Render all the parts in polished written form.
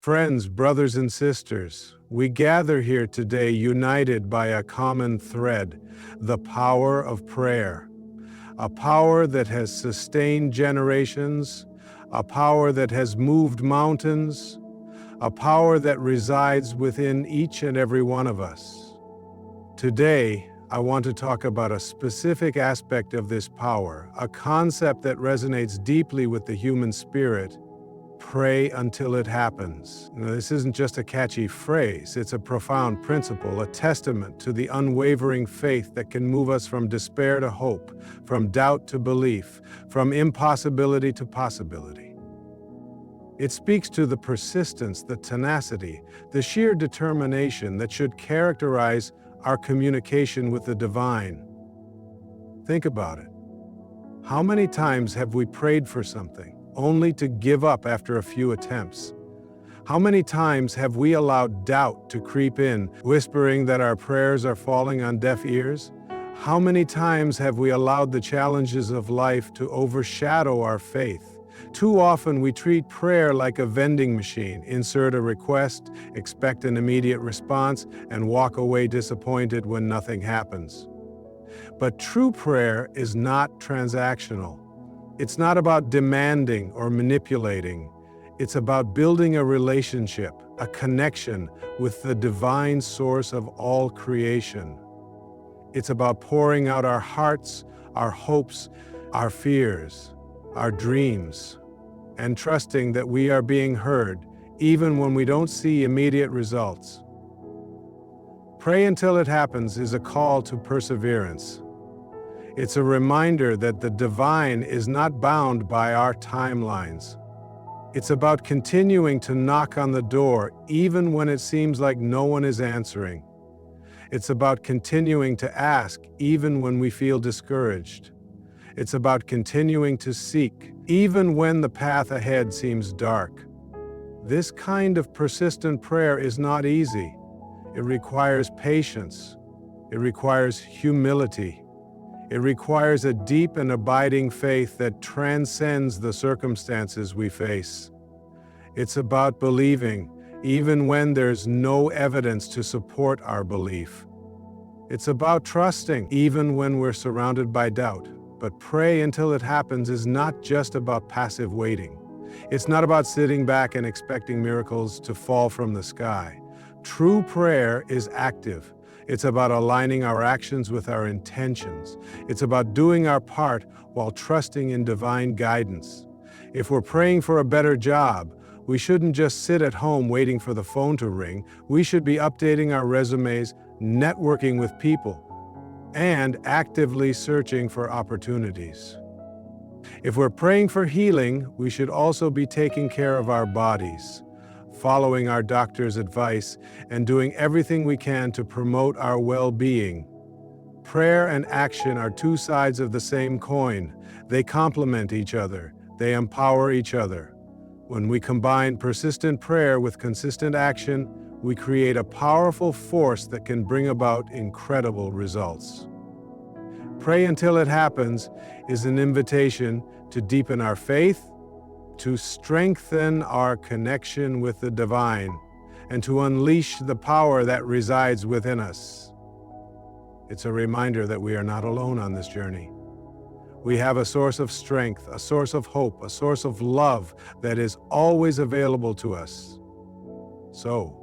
Friends, brothers and sisters, we gather here today united by a common thread, the power of prayer. A power that has sustained generations, a power that has moved mountains, a power that resides within each and every one of us. Today, I want to talk about a specific aspect of this power, a concept that resonates deeply with the human spirit. Pray until it happens. Now, this isn't just a catchy phrase, it's a profound principle, a testament to the unwavering faith that can move us from despair to hope, from doubt to belief, from impossibility to possibility. It speaks to the persistence, the tenacity, the sheer determination that should characterize our communication with the divine. Think about it. How many times have we prayed for something only to give up after a few attempts? How many times have we allowed doubt to creep in, whispering that our prayers are falling on deaf ears? How many times have we allowed the challenges of life to overshadow our faith? Too often we treat prayer like a vending machine. Insert a request, expect an immediate response, and walk away disappointed when nothing happens. But true prayer is not transactional. It's not about demanding or manipulating. It's about building a relationship, a connection with the divine source of all creation. It's about pouring out our hearts, our hopes, our fears, our dreams, and trusting that we are being heard even when we don't see immediate results. Pray until it happens is a call to perseverance. It's a reminder that the divine is not bound by our timelines. It's about continuing to knock on the door even when it seems like no one is answering. It's about continuing to ask even when we feel discouraged. It's about continuing to seek even when the path ahead seems dark. This kind of persistent prayer is not easy. It requires patience. It requires humility. It requires a deep and abiding faith that transcends the circumstances we face. It's about believing, even when there's no evidence to support our belief. It's about trusting, even when we're surrounded by doubt. But pray until it happens is not just about passive waiting. It's not about sitting back and expecting miracles to fall from the sky. True prayer is active. It's about aligning our actions with our intentions. It's about doing our part while trusting in divine guidance. If we're praying for a better job, we shouldn't just sit at home waiting for the phone to ring. We should be updating our resumes, networking with people, and actively searching for opportunities. If we're praying for healing, we should also be taking care of our bodies, following our doctor's advice, and doing everything we can to promote our well-being. Prayer and action are two sides of the same coin. They complement each other. They empower each other. When we combine persistent prayer with consistent action, we create a powerful force that can bring about incredible results. Pray until it happens is an invitation to deepen our faith, to strengthen our connection with the divine, and to unleash the power that resides within us. It's a reminder that we are not alone on this journey. We have a source of strength, a source of hope, a source of love that is always available to us. So,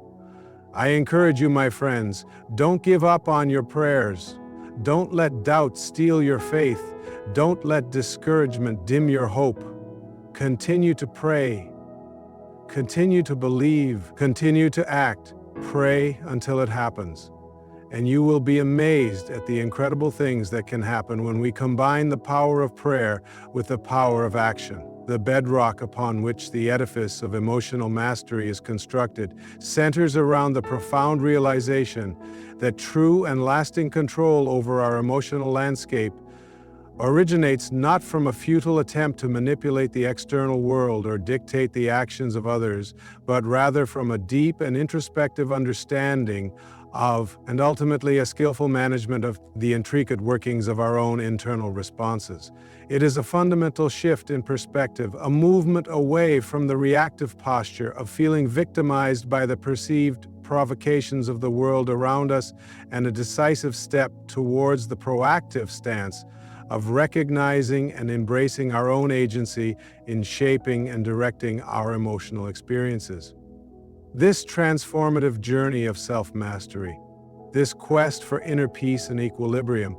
I encourage you, my friends, don't give up on your prayers. Don't let doubt steal your faith. Don't let discouragement dim your hope. Continue to pray. Continue to believe. Continue to act. Pray until it happens. And you will be amazed at the incredible things that can happen when we combine the power of prayer with the power of action. The bedrock upon which the edifice of emotional mastery is constructed centers around the profound realization that true and lasting control over our emotional landscape originates not from a futile attempt to manipulate the external world or dictate the actions of others, but rather from a deep and introspective understanding of, and ultimately a skillful management of, the intricate workings of our own internal responses. It is a fundamental shift in perspective, a movement away from the reactive posture of feeling victimized by the perceived provocations of the world around us, and a decisive step towards the proactive stance of recognizing and embracing our own agency in shaping and directing our emotional experiences. This transformative journey of self-mastery, this quest for inner peace and equilibrium,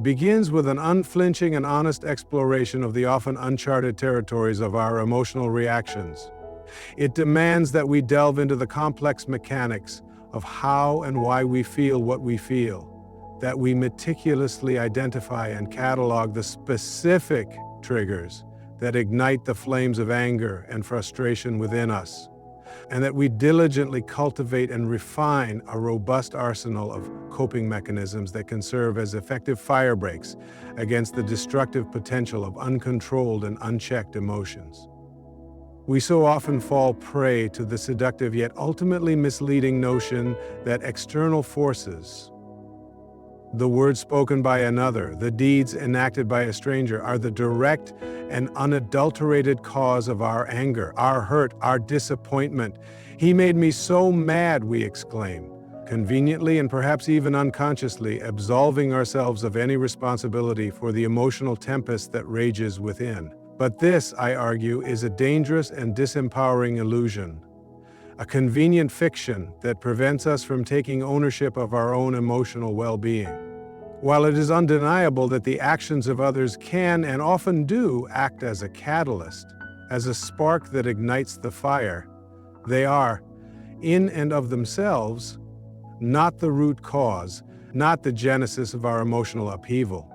begins with an unflinching and honest exploration of the often uncharted territories of our emotional reactions. It demands that we delve into the complex mechanics of how and why we feel what we feel, that we meticulously identify and catalog the specific triggers that ignite the flames of anger and frustration within us, and that we diligently cultivate and refine a robust arsenal of coping mechanisms that can serve as effective fire breaks against the destructive potential of uncontrolled and unchecked emotions. We so often fall prey to the seductive yet ultimately misleading notion that external forces, the words spoken by another, the deeds enacted by a stranger, are the direct and unadulterated cause of our anger, our hurt, our disappointment. "He made me so mad," we exclaim, conveniently and perhaps even unconsciously absolving ourselves of any responsibility for the emotional tempest that rages within. But this, I argue, is a dangerous and disempowering illusion, a convenient fiction that prevents us from taking ownership of our own emotional well-being. While it is undeniable that the actions of others can and often do act as a catalyst, as a spark that ignites the fire, they are, in and of themselves, not the root cause, not the genesis of our emotional upheaval.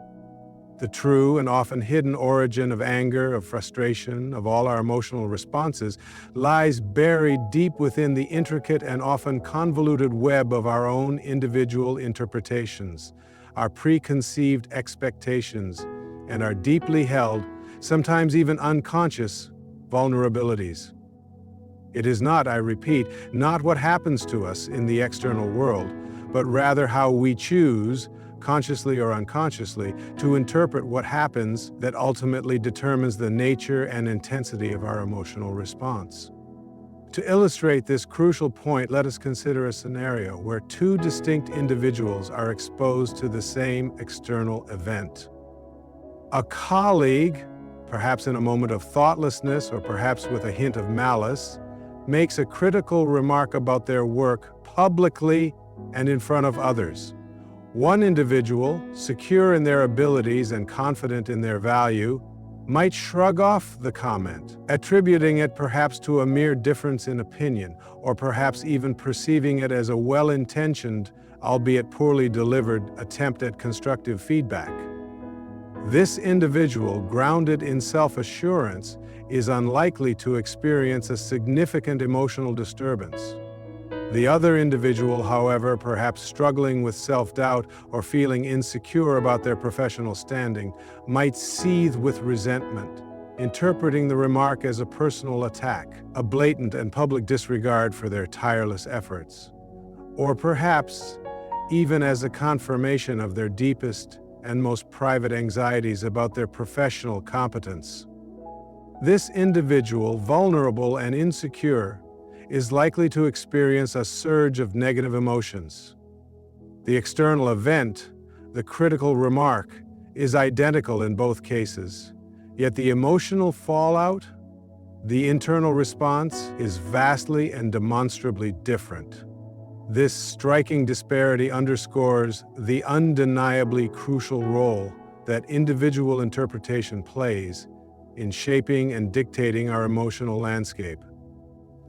The true and often hidden origin of anger, of frustration, of all our emotional responses, lies buried deep within the intricate and often convoluted web of our own individual interpretations, our preconceived expectations, and our deeply held, sometimes even unconscious, vulnerabilities. It is not, I repeat, not what happens to us in the external world, but rather how we choose, consciously or unconsciously, to interpret what happens that ultimately determines the nature and intensity of our emotional response. To illustrate this crucial point, let us consider a scenario where two distinct individuals are exposed to the same external event. A colleague, perhaps in a moment of thoughtlessness or perhaps with a hint of malice, makes a critical remark about their work publicly and in front of others. One individual, secure in their abilities and confident in their value, might shrug off the comment, attributing it perhaps to a mere difference in opinion, or perhaps even perceiving it as a well-intentioned, albeit poorly delivered, attempt at constructive feedback. This individual, grounded in self-assurance, is unlikely to experience a significant emotional disturbance. The other individual, however, perhaps struggling with self-doubt or feeling insecure about their professional standing, might seethe with resentment, interpreting the remark as a personal attack, a blatant and public disregard for their tireless efforts, or perhaps even as a confirmation of their deepest and most private anxieties about their professional competence. This individual, vulnerable and insecure, is likely to experience a surge of negative emotions. The external event, the critical remark, is identical in both cases, yet the emotional fallout, the internal response, is vastly and demonstrably different. This striking disparity underscores the undeniably crucial role that individual interpretation plays in shaping and dictating our emotional landscape.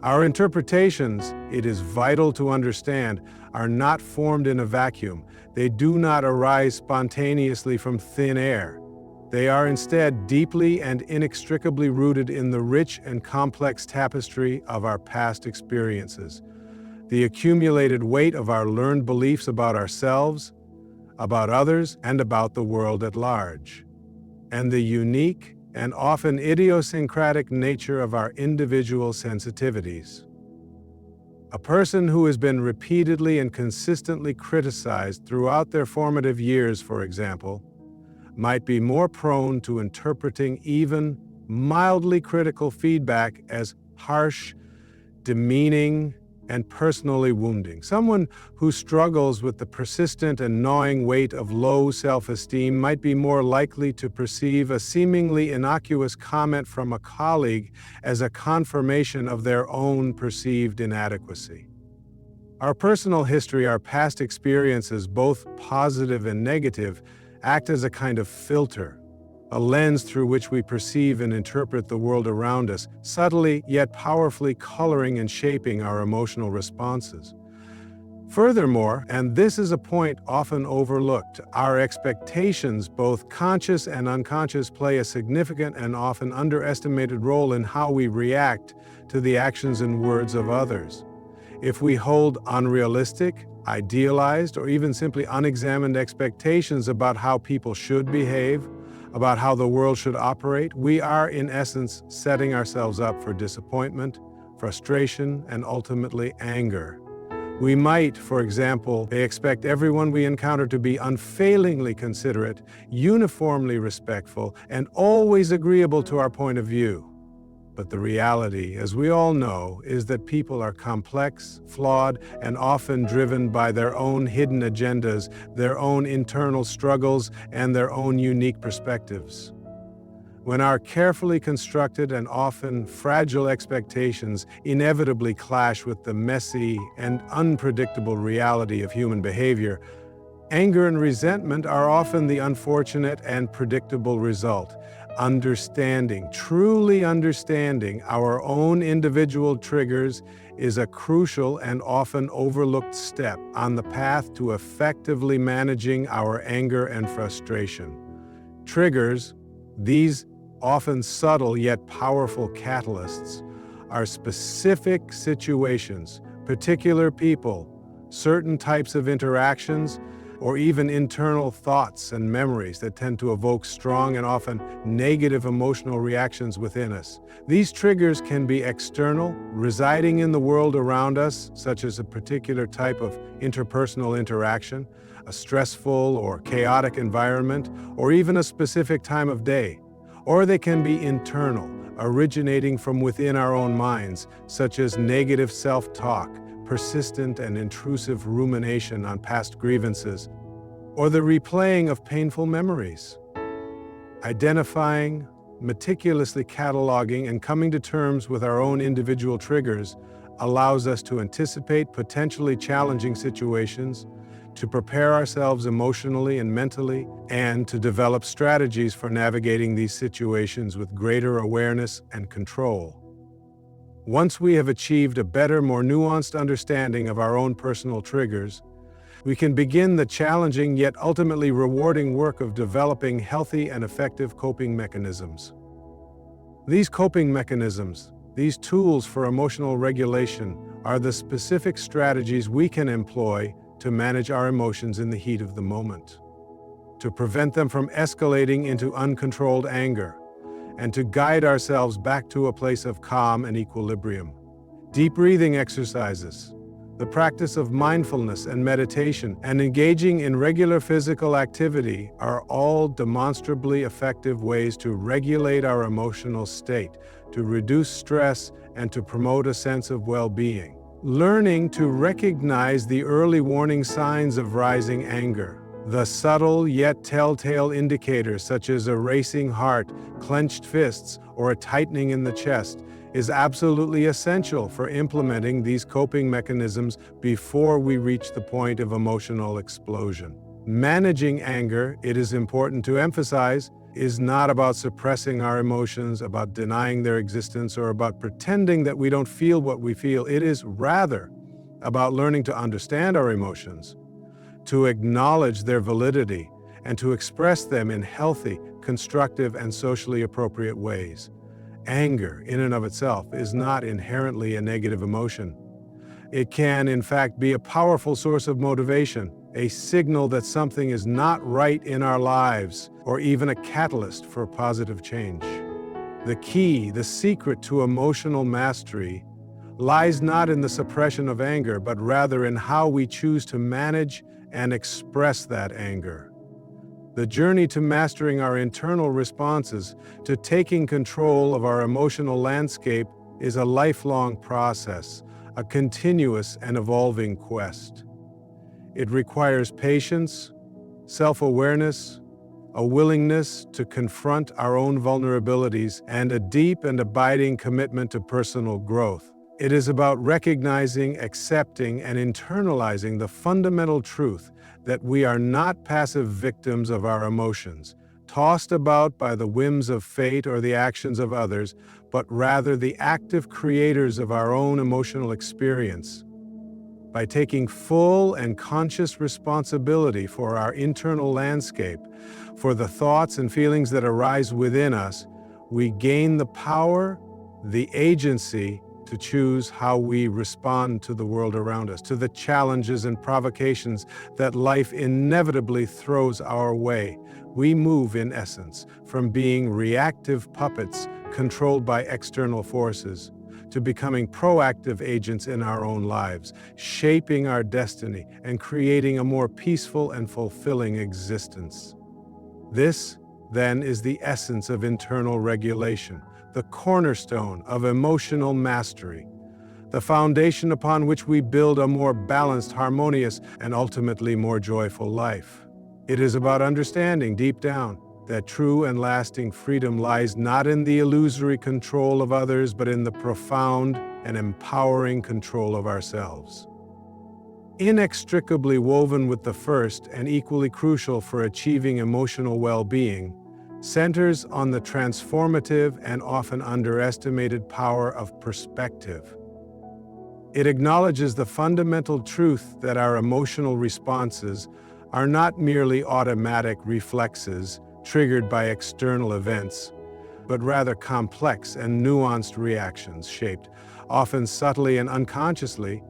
Our interpretations, it is vital to understand, are not formed in a vacuum. They do not arise spontaneously from thin air. They are instead deeply and inextricably rooted in the rich and complex tapestry of our past experiences, the accumulated weight of our learned beliefs about ourselves, about others, and about the world at large. and the unique and often idiosyncratic nature of our individual sensitivities. A person who has been repeatedly and consistently criticized throughout their formative years, for example, might be more prone to interpreting even mildly critical feedback as harsh, demeaning, and personally wounding. Someone who struggles with the persistent and gnawing weight of low self-esteem might be more likely to perceive a seemingly innocuous comment from a colleague as a confirmation of their own perceived inadequacy. Our personal history, our past experiences, both positive and negative, act as a kind of filter, a lens through which we perceive and interpret the world around us, subtly yet powerfully coloring and shaping our emotional responses. Furthermore, and this is a point often overlooked, our expectations, both conscious and unconscious, play a significant and often underestimated role in how we react to the actions and words of others. If we hold unrealistic, idealized, or even simply unexamined expectations about how people should behave, about how the world should operate, we are in essence setting ourselves up for disappointment, frustration, and ultimately anger. We might, for example, expect everyone we encounter to be unfailingly considerate, uniformly respectful, and always agreeable to our point of view. But the reality, as we all know, is that people are complex, flawed, and often driven by their own hidden agendas, their own internal struggles, and their own unique perspectives. When our carefully constructed and often fragile expectations inevitably clash with the messy and unpredictable reality of human behavior, anger and resentment are often the unfortunate and predictable result. Truly understanding our own individual triggers is a crucial and often overlooked step on the path to effectively managing our anger and frustration. Triggers, these often subtle yet powerful catalysts, are specific situations, particular people, certain types of interactions, or even internal thoughts and memories that tend to evoke strong and often negative emotional reactions within us. These triggers can be external, residing in the world around us, such as a particular type of interpersonal interaction, a stressful or chaotic environment, or even a specific time of day. Or they can be internal, originating from within our own minds, such as negative self-talk, persistent and intrusive rumination on past grievances, or the replaying of painful memories. Identifying, meticulously cataloging, and coming to terms with our own individual triggers allows us to anticipate potentially challenging situations, to prepare ourselves emotionally and mentally, and to develop strategies for navigating these situations with greater awareness and control. Once we have achieved a better, more nuanced understanding of our own personal triggers, we can begin the challenging yet ultimately rewarding work of developing healthy and effective coping mechanisms. These coping mechanisms, these tools for emotional regulation, are the specific strategies we can employ to manage our emotions in the heat of the moment, to prevent them from escalating into uncontrolled anger, and to guide ourselves back to a place of calm and equilibrium. Deep breathing exercises, the practice of mindfulness and meditation, and engaging in regular physical activity are all demonstrably effective ways to regulate our emotional state, to reduce stress, and to promote a sense of well-being. Learning to recognize the early warning signs of rising anger, the subtle yet telltale indicators such as a racing heart, clenched fists, or a tightening in the chest, is absolutely essential for implementing these coping mechanisms before we reach the point of emotional explosion. Managing anger, it is important to emphasize, is not about suppressing our emotions, about denying their existence, or about pretending that we don't feel what we feel. It is rather about learning to understand our emotions, to acknowledge their validity, and to express them in healthy, constructive, and socially appropriate ways. Anger, in and of itself, is not inherently a negative emotion. It can, in fact, be a powerful source of motivation, a signal that something is not right in our lives, or even a catalyst for positive change. The key, the secret to emotional mastery, lies not in the suppression of anger, but rather in how we choose to manage and express that anger. The journey to mastering our internal responses, to taking control of our emotional landscape, is a lifelong process, a continuous and evolving quest. It requires patience, self-awareness, a willingness to confront our own vulnerabilities, and a deep and abiding commitment to personal growth. It is about recognizing, accepting, and internalizing the fundamental truth that we are not passive victims of our emotions, tossed about by the whims of fate or the actions of others, but rather the active creators of our own emotional experience. By taking full and conscious responsibility for our internal landscape, for the thoughts and feelings that arise within us, we gain the power, the agency, to choose how we respond to the world around us, to the challenges and provocations that life inevitably throws our way. We move, in essence, from being reactive puppets controlled by external forces to becoming proactive agents in our own lives, shaping our destiny and creating a more peaceful and fulfilling existence. This, then, is the essence of internal regulation, the cornerstone of emotional mastery, the foundation upon which we build a more balanced, harmonious, and ultimately more joyful life. It is about understanding deep down that true and lasting freedom lies not in the illusory control of others, but in the profound and empowering control of ourselves. Inextricably woven with the first and equally crucial for achieving emotional well-being, centers on the transformative and often underestimated power of perspective. It acknowledges the fundamental truth that our emotional responses are not merely automatic reflexes triggered by external events, but rather complex and nuanced reactions shaped, often subtly and unconsciously,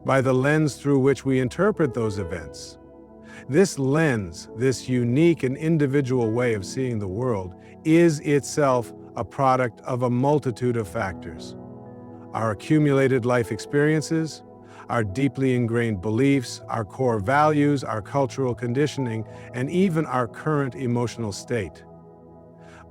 by the lens through which we interpret those events. This lens, this unique and individual way of seeing the world, is itself a product of a multitude of factors. Our accumulated life experiences, our deeply ingrained beliefs, our core values, our cultural conditioning, and even our current emotional state.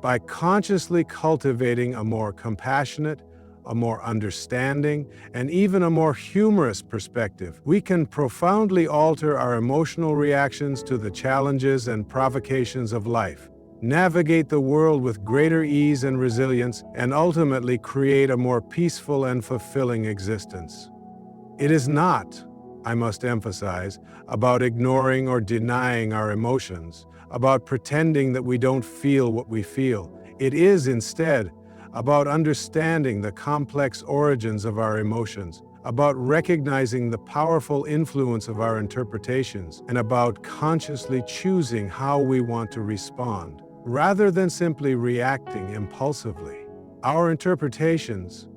By consciously cultivating a more compassionate, a more understanding, and even a more humorous perspective, we can profoundly alter our emotional reactions to the challenges and provocations of life, navigate the world with greater ease and resilience, and ultimately create a more peaceful and fulfilling existence. It is not, I must emphasize, about ignoring or denying our emotions, about pretending that we don't feel what we feel. It is instead about understanding the complex origins of our emotions, about recognizing the powerful influence of our interpretations, and about consciously choosing how we want to respond, rather than simply reacting impulsively. Our interpretations,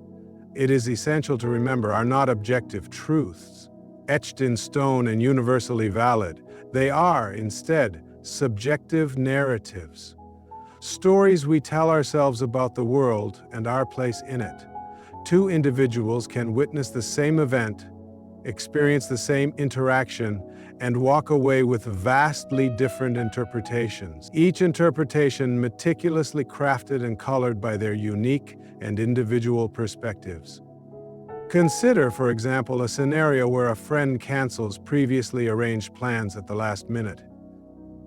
it is essential to remember, are not objective truths, etched in stone and universally valid. They are, instead, subjective narratives. Stories we tell ourselves about the world and our place in it. Two individuals can witness the same event, experience the same interaction, and walk away with vastly different interpretations. Each interpretation meticulously crafted and colored by their unique and individual perspectives. Consider, for example, a scenario where a friend cancels previously arranged plans at the last minute.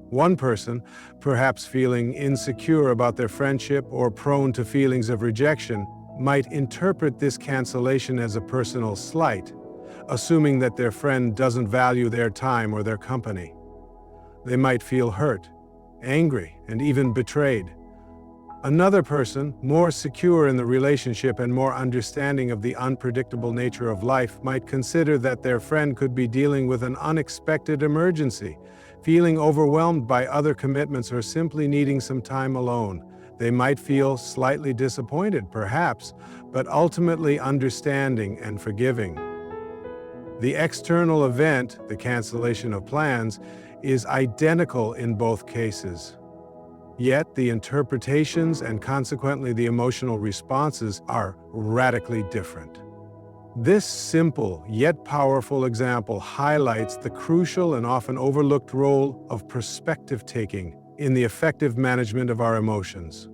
One person, perhaps feeling insecure about their friendship or prone to feelings of rejection, might interpret this cancellation as a personal slight, assuming that their friend doesn't value their time or their company. They might feel hurt, angry, and even betrayed. Another person, more secure in the relationship and more understanding of the unpredictable nature of life, might consider that their friend could be dealing with an unexpected emergency, feeling overwhelmed by other commitments, or simply needing some time alone. They might feel slightly disappointed, perhaps, but ultimately understanding and forgiving. The external event, the cancellation of plans, is identical in both cases. Yet the interpretations and consequently the emotional responses are radically different. This simple yet powerful example highlights the crucial and often overlooked role of perspective-taking in the effective management of our emotions.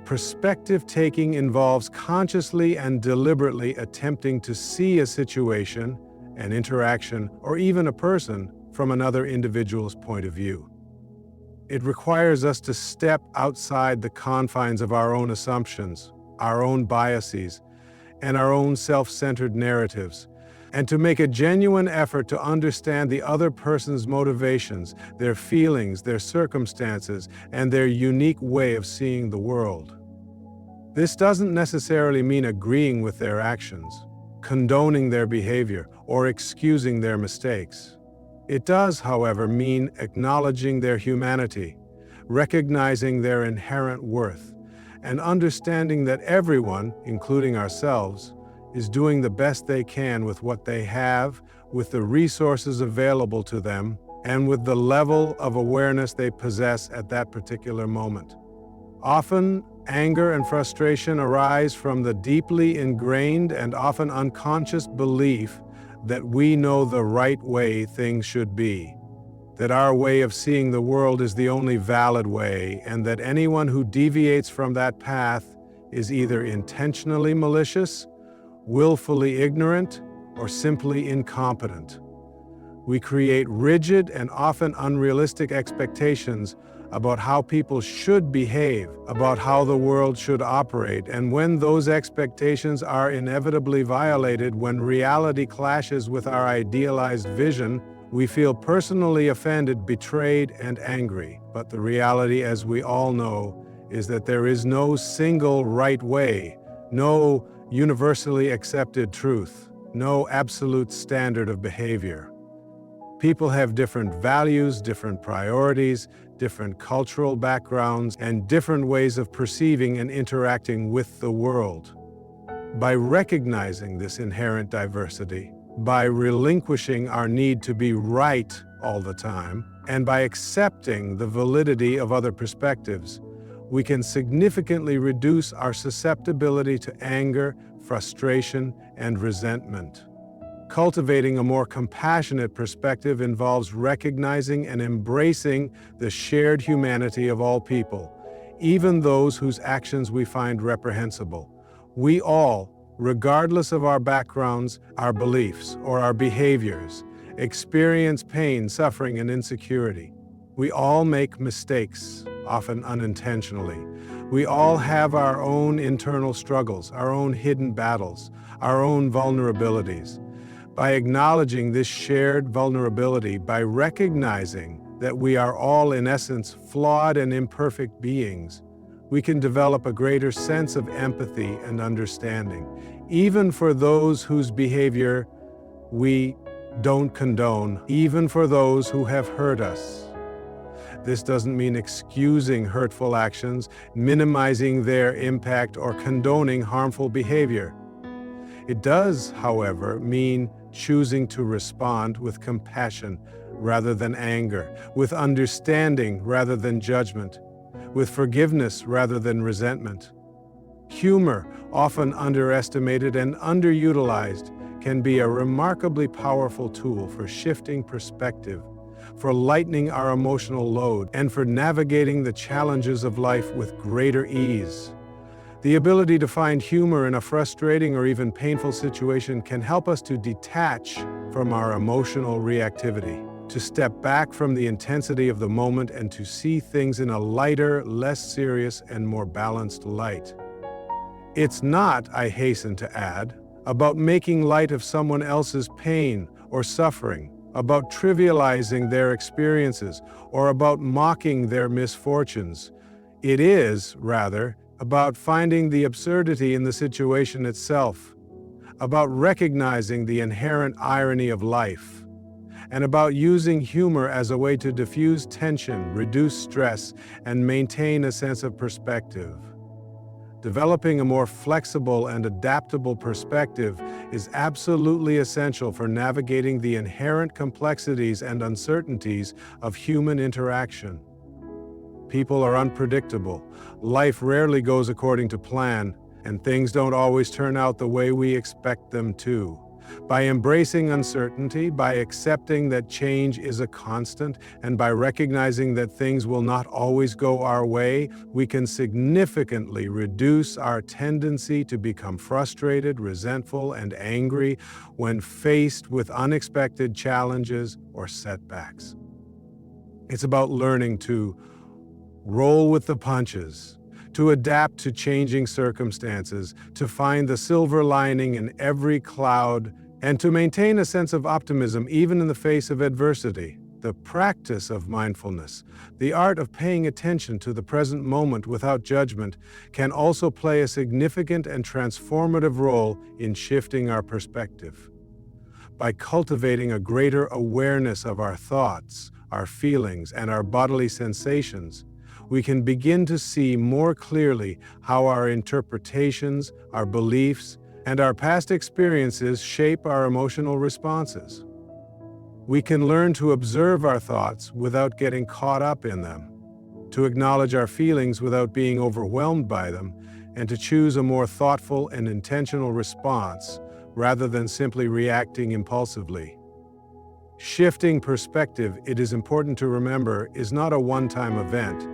Perspective-taking involves consciously and deliberately attempting to see a situation, an interaction, or even a person from another individual's point of view. It requires us to step outside the confines of our own assumptions, our own biases, and our own self-centered narratives, and to make a genuine effort to understand the other person's motivations, their feelings, their circumstances, and their unique way of seeing the world. This doesn't necessarily mean agreeing with their actions, condoning their behavior, or excusing their mistakes. It does, however, mean acknowledging their humanity, recognizing their inherent worth, and understanding that everyone, including ourselves, is doing the best they can with what they have, with the resources available to them, and with the level of awareness they possess at that particular moment. Often, anger and frustration arise from the deeply ingrained and often unconscious belief that we know the right way things should be, that our way of seeing the world is the only valid way, and that anyone who deviates from that path is either intentionally malicious, willfully ignorant, or simply incompetent. We create rigid and often unrealistic expectations about how people should behave, about how the world should operate, and when those expectations are inevitably violated, when reality clashes with our idealized vision, we feel personally offended, betrayed, and angry. But the reality, as we all know, is that there is no single right way, no universally accepted truth, no absolute standard of behavior. People have different values, different priorities, different cultural backgrounds, and different ways of perceiving and interacting with the world. By recognizing this inherent diversity, by relinquishing our need to be right all the time, and by accepting the validity of other perspectives, we can significantly reduce our susceptibility to anger, frustration, and resentment. Cultivating a more compassionate perspective involves recognizing and embracing the shared humanity of all people, even those whose actions we find reprehensible. We all, regardless of our backgrounds, our beliefs, or our behaviors, experience pain, suffering, and insecurity. We all make mistakes, often unintentionally. We all have our own internal struggles, our own hidden battles, our own vulnerabilities. By acknowledging this shared vulnerability, by recognizing that we are all in essence flawed and imperfect beings, we can develop a greater sense of empathy and understanding, even for those whose behavior we don't condone, even for those who have hurt us. This doesn't mean excusing hurtful actions, minimizing their impact, or condoning harmful behavior. It does, however, mean choosing to respond with compassion rather than anger, with understanding rather than judgment, with forgiveness rather than resentment. Humor, often underestimated and underutilized, can be a remarkably powerful tool for shifting perspective, for lightening our emotional load, and for navigating the challenges of life with greater ease. The ability to find humor in a frustrating or even painful situation can help us to detach from our emotional reactivity, to step back from the intensity of the moment and to see things in a lighter, less serious, and more balanced light. It's not, I hasten to add, about making light of someone else's pain or suffering, about trivializing their experiences, or about mocking their misfortunes. It is, rather, about finding the absurdity in the situation itself, about recognizing the inherent irony of life, and about using humor as a way to diffuse tension, reduce stress, and maintain a sense of perspective. Developing a more flexible and adaptable perspective is absolutely essential for navigating the inherent complexities and uncertainties of human interaction. People are unpredictable. Life rarely goes according to plan, and things don't always turn out the way we expect them to. By embracing uncertainty, by accepting that change is a constant, and by recognizing that things will not always go our way, we can significantly reduce our tendency to become frustrated, resentful, and angry when faced with unexpected challenges or setbacks. It's about learning to roll with the punches, to adapt to changing circumstances, to find the silver lining in every cloud, and to maintain a sense of optimism even in the face of adversity. The practice of mindfulness, the art of paying attention to the present moment without judgment, can also play a significant and transformative role in shifting our perspective. By cultivating a greater awareness of our thoughts, our feelings, and our bodily sensations, we can begin to see more clearly how our interpretations, our beliefs, and our past experiences shape our emotional responses. We can learn to observe our thoughts without getting caught up in them, to acknowledge our feelings without being overwhelmed by them, and to choose a more thoughtful and intentional response rather than simply reacting impulsively. Shifting perspective, it is important to remember, is not a one-time event,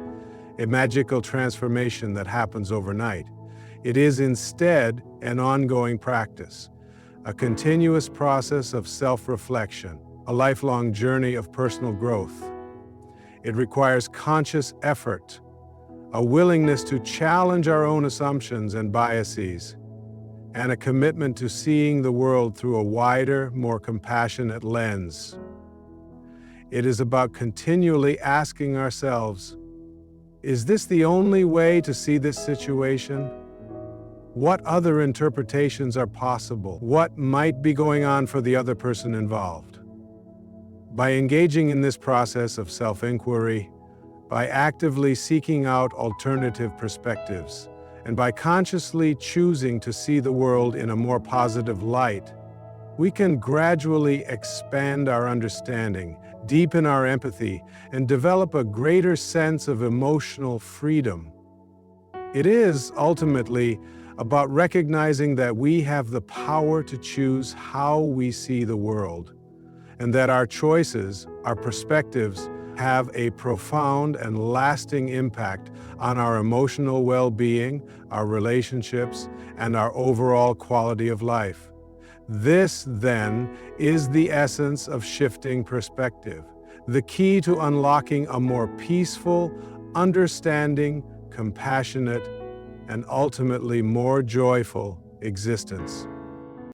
a magical transformation that happens overnight. It is instead an ongoing practice, a continuous process of self-reflection, a lifelong journey of personal growth. It requires conscious effort, a willingness to challenge our own assumptions and biases, and a commitment to seeing the world through a wider, more compassionate lens. It is about continually asking ourselves, is this the only way to see this situation? What other interpretations are possible? What might be going on for the other person involved? By engaging in this process of self-inquiry, by actively seeking out alternative perspectives, and by consciously choosing to see the world in a more positive light, we can gradually expand our understanding, deepen our empathy, and develop a greater sense of emotional freedom. It is, ultimately, about recognizing that we have the power to choose how we see the world, and that our choices, our perspectives, have a profound and lasting impact on our emotional well-being, our relationships, and our overall quality of life. This, then, is the essence of shifting perspective, the key to unlocking a more peaceful, understanding, compassionate, and ultimately more joyful existence.